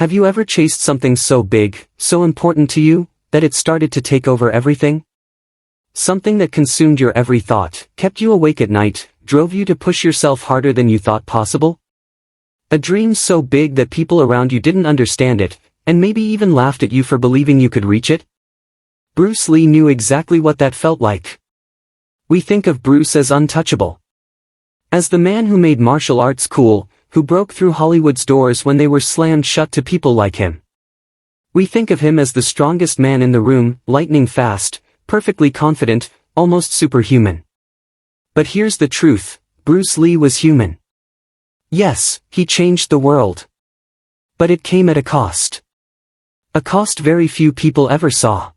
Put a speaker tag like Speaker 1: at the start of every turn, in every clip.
Speaker 1: Have you ever chased something so big, so important to you, that it started to take over everything? Something that consumed your every thought, kept you awake at night, drove you to push yourself harder than you thought possible? A dream so big that people around you didn't understand it, and maybe even laughed at you for believing you could reach it? Bruce Lee knew exactly what that felt like. We think of Bruce as untouchable. As the man who made martial arts cool, who broke through Hollywood's doors when they were slammed shut to people like him. We think of him as the strongest man in the room, lightning fast, perfectly confident, almost superhuman. But here's the truth, Bruce Lee was human. Yes, he changed the world. But it came at a cost. A cost very few people ever saw.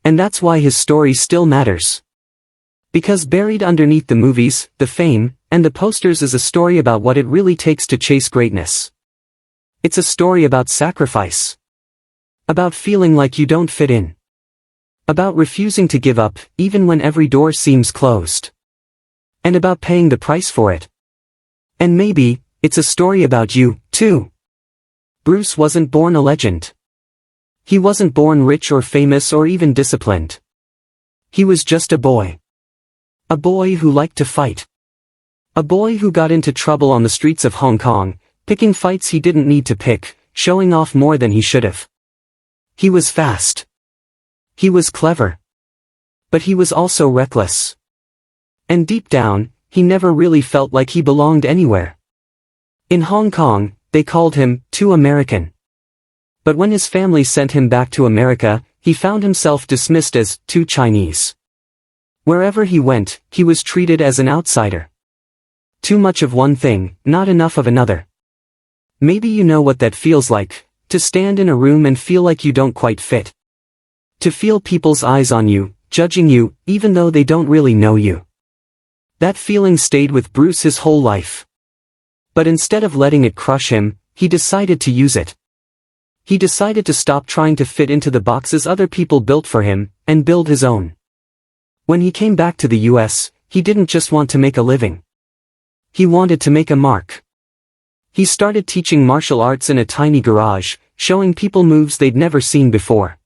Speaker 1: And that's why his story still matters. Because buried underneath the movies, the fame, and the posters is a story about what it really takes to chase greatness. It's a story about sacrifice. About feeling like you don't fit in. About refusing to give up, even when every door seems closed. And about paying the price for it. And maybe, it's a story about you, too. Bruce wasn't born a legend. He wasn't born rich or famous or even disciplined. He was just a boy. A boy who liked to fight. A boy who got into trouble on the streets of Hong Kong, picking fights he didn't need to pick, showing off more than he should have. He was fast. He was clever. But he was also reckless. And deep down, he never really felt like he belonged anywhere. In Hong Kong, they called him, too American. But when his family sent him back to America, he found himself dismissed as, too Chinese. Wherever he went, he was treated as an outsider. Too much of one thing, not enough of another. Maybe you know what that feels like, to stand in a room and feel like you don't quite fit. To feel people's eyes on you, judging you, even though they don't really know you. That feeling stayed with Bruce his whole life. But instead of letting it crush him, he decided to use it. He decided to stop trying to fit into the boxes other people built for him, and build his own. When he came back to the US, he didn't just want to make a living. He wanted to make a mark. He started teaching martial arts in a tiny garage, showing people moves they'd never seen before.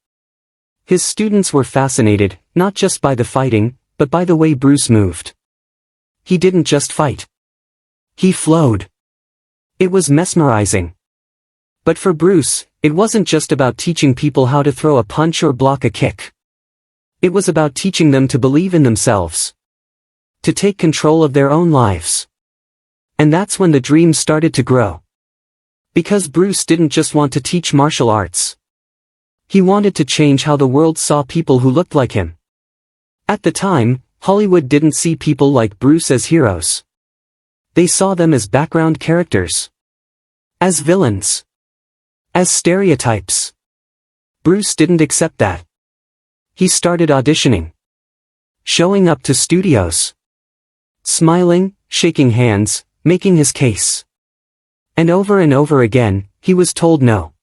Speaker 1: His students were fascinated, not just by the fighting, but by the way Bruce moved. He didn't just fight. He flowed. It was mesmerizing. But for Bruce, it wasn't just about teaching people how to throw a punch or block a kick. It was about teaching them to believe in themselves. To take control of their own lives. And that's when the dream started to grow. Because Bruce didn't just want to teach martial arts. He wanted to change how the world saw people who looked like him. At the time, Hollywood didn't see people like Bruce as heroes. They saw them as background characters. As villains. As stereotypes. Bruce didn't accept that. He started auditioning. Showing up to studios. Smiling, shaking hands, making his case. And over again, he was told no.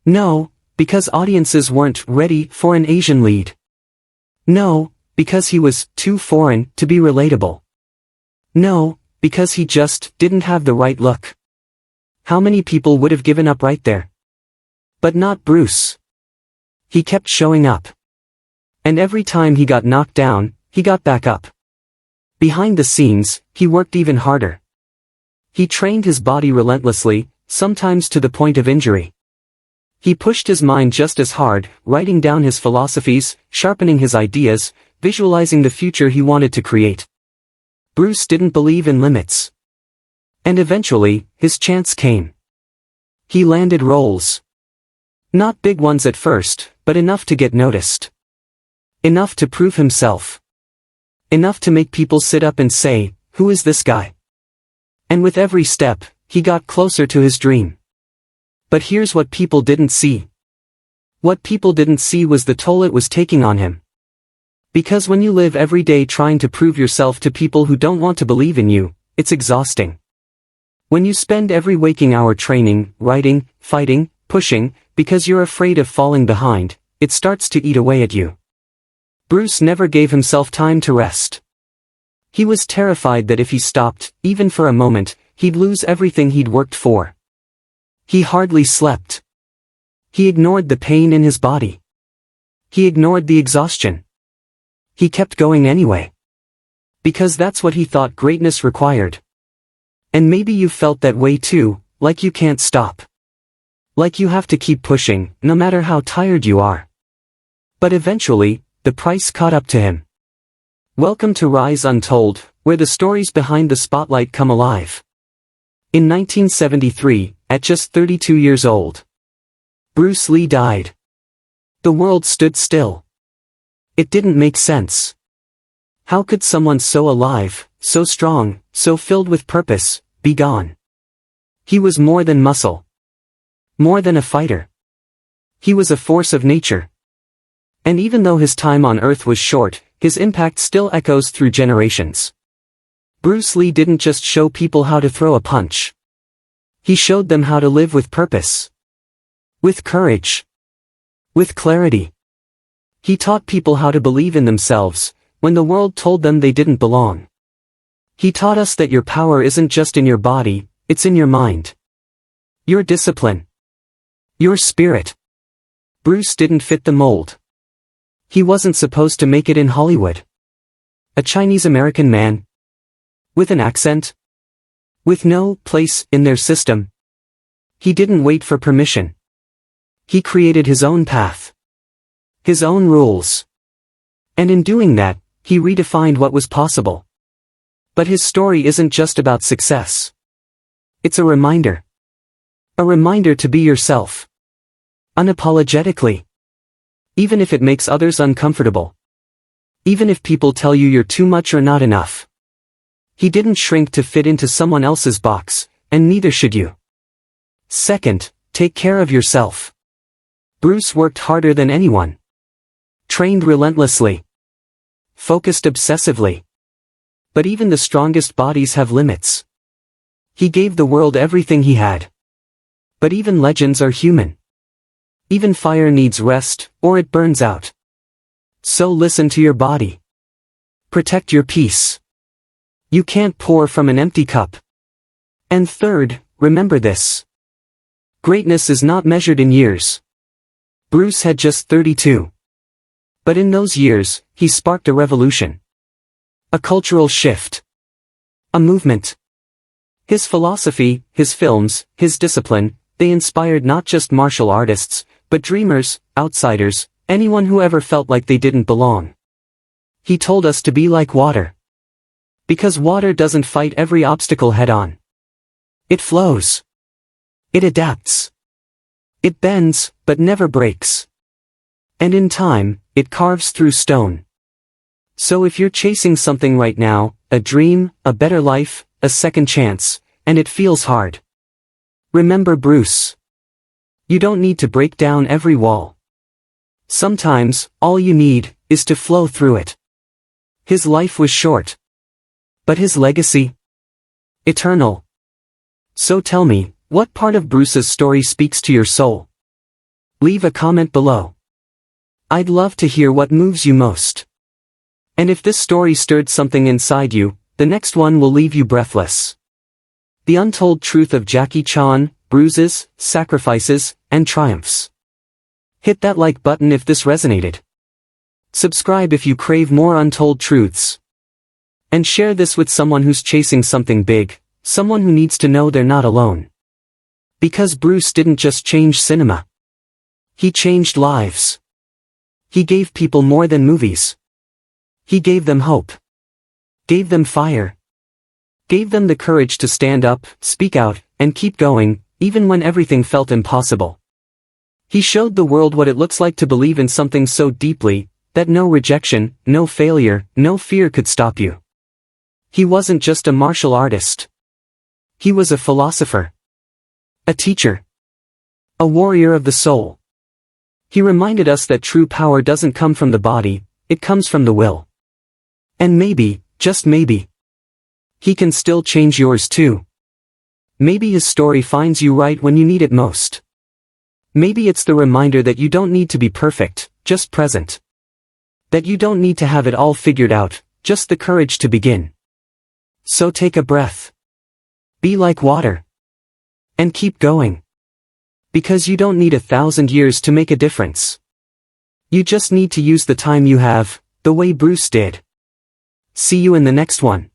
Speaker 1: No, because audiences weren't ready for an Asian lead. No, because he was too foreign to be relatable. No, because he just didn't have the right look. How many people would have given up right there? But not Bruce. He kept showing up. And every time he got knocked down, he got back up. Behind the scenes, he worked even harder. He trained his body relentlessly, sometimes to the point of injury. He pushed his mind just as hard, writing down his philosophies, sharpening his ideas, visualizing the future he wanted to create. Bruce didn't believe in limits. And eventually, his chance came. He landed roles. Not big ones at first, but enough to get noticed. Enough to prove himself. Enough to make people sit up and say, "Who is this guy?" And with every step, he got closer to his dream. But here's what people didn't see. What people didn't see was the toll it was taking on him. Because when you live every day trying to prove yourself to people who don't want to believe in you, it's exhausting. When you spend every waking hour training, writing, fighting, pushing, because you're afraid of falling behind, it starts to eat away at you. Bruce never gave himself time to rest. He was terrified that if he stopped, even for a moment, he'd lose everything he'd worked for. He hardly slept. He ignored the pain in his body. He ignored the exhaustion. He kept going anyway. Because that's what he thought greatness required. And maybe you felt that way too, like you can't stop. Like you have to keep pushing, no matter how tired you are. But eventually, the price caught up to him. Welcome to Rise Untold, where the stories behind the spotlight come alive. In 1973, at just 32 years old, Bruce Lee died. The world stood still. It didn't make sense. How could someone so alive, so strong, so filled with purpose, be gone? He was more than muscle. More than a fighter. He was a force of nature. And even though his time on Earth was short, his impact still echoes through generations. Bruce Lee didn't just show people how to throw a punch. He showed them how to live with purpose. With courage. With clarity. He taught people how to believe in themselves, when the world told them they didn't belong. He taught us that your power isn't just in your body, it's in your mind. Your discipline. Your spirit. Bruce didn't fit the mold. He wasn't supposed to make it in Hollywood. A Chinese-American man. With an accent. With no place in their system. He didn't wait for permission. He created his own path. His own rules. And in doing that, he redefined what was possible. But his story isn't just about success. It's a reminder. A reminder to be yourself. Unapologetically. Even if it makes others uncomfortable. Even if people tell you you're too much or not enough. He didn't shrink to fit into someone else's box, and neither should you. Second, take care of yourself. Bruce worked harder than anyone. Trained relentlessly. Focused obsessively. But even the strongest bodies have limits. He gave the world everything he had. But even legends are human. Even fire needs rest, or it burns out. So listen to your body. Protect your peace. You can't pour from an empty cup. And third, remember this. Greatness is not measured in years. Bruce had just 32. But in those years, he sparked a revolution. A cultural shift. A movement. His philosophy, his films, his discipline, they inspired not just martial artists, but dreamers, outsiders, anyone who ever felt like they didn't belong. He told us to be like water. Because water doesn't fight every obstacle head-on. It flows. It adapts. It bends, but never breaks. And in time, it carves through stone. So if you're chasing something right now, a dream, a better life, a second chance, and it feels hard, remember Bruce. You don't need to break down every wall. Sometimes, all you need, is to flow through it. His life was short. But his legacy? Eternal. So tell me, what part of Bruce's story speaks to your soul? Leave a comment below. I'd love to hear what moves you most. And if this story stirred something inside you, the next one will leave you breathless. The untold truth of Jackie Chan, bruises, sacrifices, and triumphs. Hit that like button if this resonated. Subscribe if you crave more untold truths. And share this with someone who's chasing something big, someone who needs to know they're not alone. Because Bruce didn't just change cinema. He changed lives. He gave people more than movies. He gave them hope. Gave them fire. Gave them the courage to stand up, speak out, and keep going, even when everything felt impossible. He showed the world what it looks like to believe in something so deeply, that no rejection, no failure, no fear could stop you. He wasn't just a martial artist. He was a philosopher. A teacher. A warrior of the soul. He reminded us that true power doesn't come from the body, it comes from the will. And maybe, just maybe, he can still change yours too. Maybe his story finds you right when you need it most. Maybe it's the reminder that you don't need to be perfect, just present. That you don't need to have it all figured out, just the courage to begin. So take a breath. Be like water. And keep going. Because you don't need 1,000 years to make a difference. You just need to use the time you have, the way Bruce did. See you in the next one.